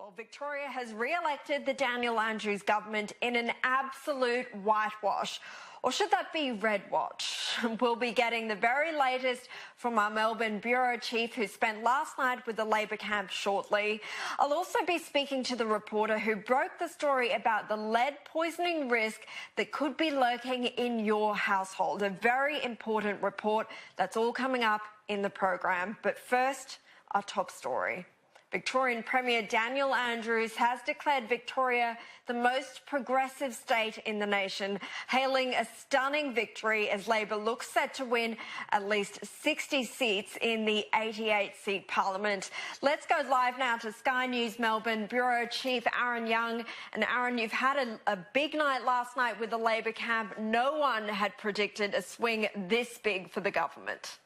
Well, Victoria has re-elected the Daniel Andrews government in an absolute whitewash. Or should that be redwash? We'll be getting the very latest from our Melbourne bureau chief who spent last night with the Labor camp shortly. I'll also be speaking to the reporter who broke the story about the lead poisoning risk that could be lurking in your household. A very important report. That's all coming up in the program. But first, our top story. Victorian Premier Daniel Andrews has declared Victoria the most progressive state in the nation, hailing a stunning victory as Labor looks set to win at least 60 seats in the 88-seat parliament. Let's go live now to Sky News Melbourne Bureau Chief Aaron Young. And Aaron, you've had a big night last night with the Labor camp. No one had predicted a swing this big for the government.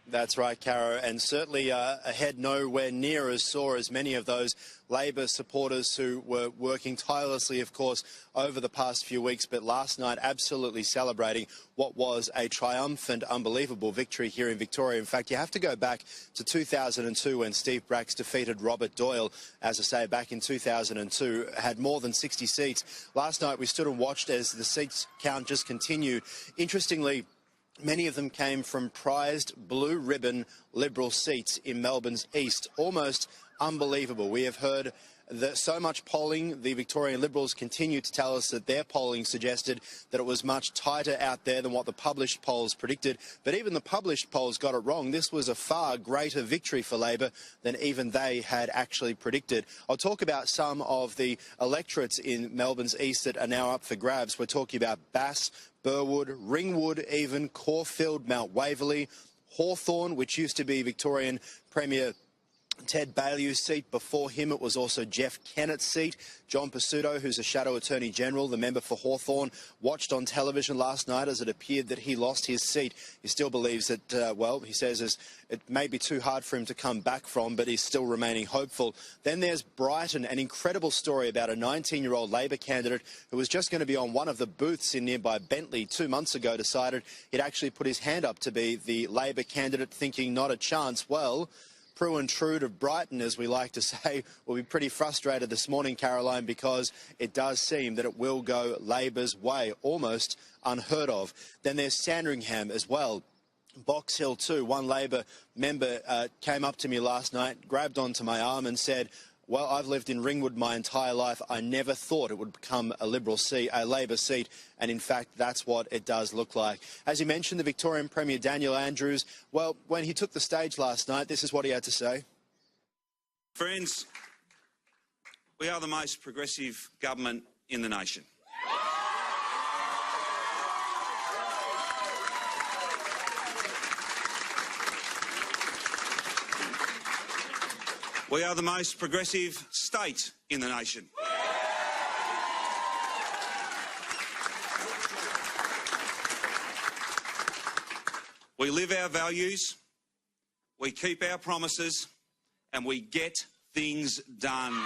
That's right, Caro, and certainly a head nowhere near as sore as many of those Labor supporters who were working tirelessly, of course, over the past few weeks, but last night absolutely celebrating what was a triumphant, unbelievable victory here in Victoria. In fact, you have to go back to 2002 when Steve Bracks defeated Robert Doyle, as I say, back in 2002, had more than 60 seats. Last night we stood and watched as the seats count just continued. Interestingly, many of them came from prized blue ribbon Liberal seats in Melbourne's east. Almost unbelievable. We have heard that so much polling. The Victorian Liberals continue to tell us that their polling suggested that it was much tighter out there than what the published polls predicted. But even the published polls got it wrong. This was a far greater victory for Labor than even they had actually predicted. I'll talk about some of the electorates in Melbourne's east that are now up for grabs. We're talking about Bass, Burwood, Ringwood, even Caulfield, Mount Waverley, Hawthorn, which used to be Victorian Premier Ted Baillieu's seat. Before him, it was also Jeff Kennett's seat. John Pasuto, who's a shadow Attorney General, the member for Hawthorn, watched on television last night as it appeared that he lost his seat. He still believes that, well, he says it may be too hard for him to come back from, but he's still remaining hopeful. Then there's Brighton, an incredible story about a 19-year-old Labor candidate who was just going to be on one of the booths in nearby Bentley 2 months ago, decided he'd actually put his hand up to be the Labor candidate, thinking not a chance. Well, Prue and True to Brighton, as we like to say, will be pretty frustrated this morning, Caroline, because it does seem that it will go Labor's way, almost unheard of. Then there's Sandringham as well. Box Hill too. One Labor member came up to me last night, grabbed onto my arm and said, well, I've lived in Ringwood my entire life. I never thought it would become a Liberal seat, a Labor seat, and in fact, that's what it does look like. As you mentioned, the Victorian Premier Daniel Andrews, well, when he took the stage last night, this is what he had to say. Friends, we are the most progressive government in the nation. We are the most progressive state in the nation. We live our values, we keep our promises, and we get things done.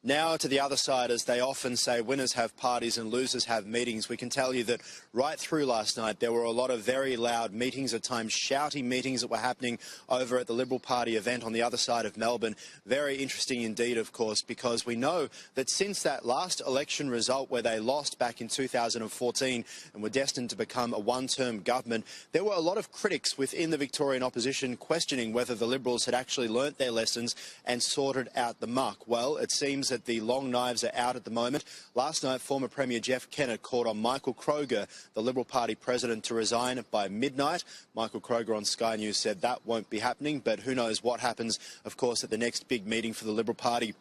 Now to the other side, as they often say, winners have parties and losers have meetings. We can tell you that right through last night there were a lot of very loud meetings, at times shouty meetings that were happening over at the Liberal Party event on the other side of Melbourne. Very interesting indeed, of course, because we know that since that last election result where they lost back in 2014 and were destined to become a one-term government, there were a lot of critics within the Victorian opposition questioning whether the Liberals had actually learnt their lessons and sorted out the muck. Well, it seems that the long knives are out at the moment. Last night, former Premier Jeff Kennett called on Michael Kroger, the Liberal Party president, to resign by midnight. Michael Kroger on Sky News said that won't be happening, but who knows what happens, of course, at the next big meeting for the Liberal Party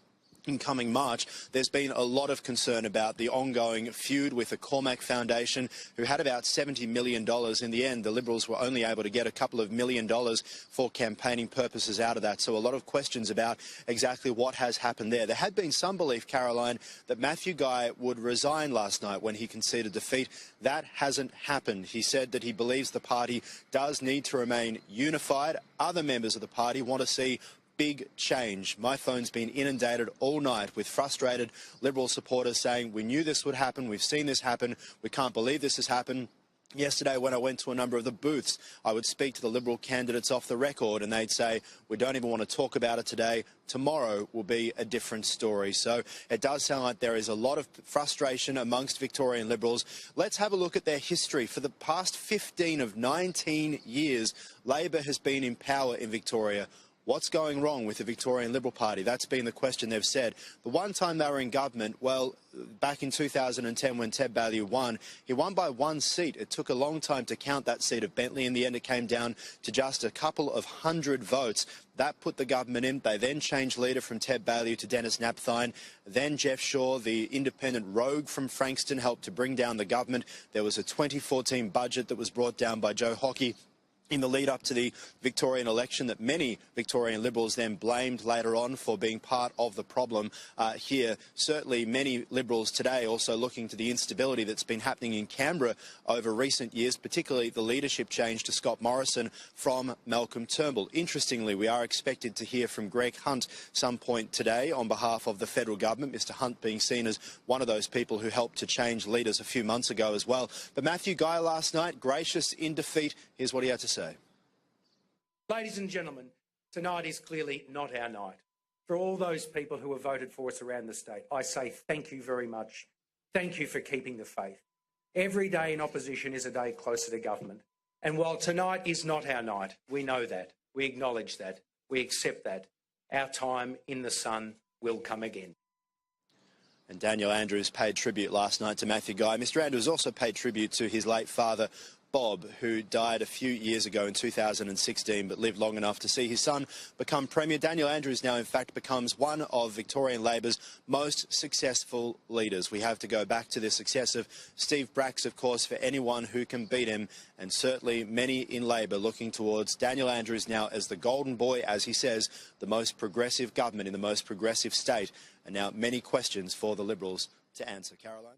in coming March. There's been a lot of concern about the ongoing feud with the Cormack Foundation, who had about $70 million. In the end, the Liberals were only able to get a couple of $1 million for campaigning purposes out of that. So a lot of questions about exactly what has happened there. There had been some belief, Caroline, that Matthew Guy would resign last night when he conceded defeat. That hasn't happened. He said that he believes the party does need to remain unified. Other members of the party want to see big change. My phone's been inundated all night with frustrated Liberal supporters saying, we knew this would happen, we've seen this happen, we can't believe this has happened. Yesterday, when I went to a number of the booths, I would speak to the Liberal candidates off the record and they'd say, we don't even want to talk about it today. Tomorrow will be a different story. So it does sound like there is a lot of frustration amongst Victorian Liberals. Let's have a look at their history. For the past 15 of 19 years, Labor has been in power in Victoria. What's going wrong with the Victorian Liberal Party? That's been the question they've said. The one time they were in government, well, back in 2010 when Ted Baillieu won, he won by one seat. It took a long time to count that seat of Bentley. In the end, it came down to just a couple of hundred votes. That put the government in. They then changed leader from Ted Baillieu to Dennis Napthine. Then Jeff Shaw, the independent rogue from Frankston, helped to bring down the government. There was a 2014 budget that was brought down by Joe Hockey in the lead up to the Victorian election that many Victorian Liberals then blamed later on for being part of the problem here. Certainly many Liberals today also looking to the instability that's been happening in Canberra over recent years, particularly the leadership change to Scott Morrison from Malcolm Turnbull. Interestingly, we are expected to hear from Greg Hunt some point today on behalf of the federal government, Mr Hunt being seen as one of those people who helped to change leaders a few months ago as well. But Matthew Guy last night, gracious in defeat. Here's what he had to say. Ladies and gentlemen, tonight is clearly not our night. For all those people who have voted for us around the state, I say thank you very much. Thank you for keeping the faith. Every day in opposition is a day closer to government. And while tonight is not our night, we know that, we acknowledge that, we accept that, our time in the sun will come again. And Daniel Andrews paid tribute last night to Matthew Guy. Mr Andrews also paid tribute to his late father, Bob, who died a few years ago in 2016 but lived long enough to see his son become Premier. Daniel Andrews now in fact becomes one of Victorian Labor's most successful leaders. We have to go back to the success of Steve Bracks, of course, for anyone who can beat him, and certainly many in Labor looking towards Daniel Andrews now as the golden boy, as he says, the most progressive government in the most progressive state, and now many questions for the Liberals to answer. Caroline?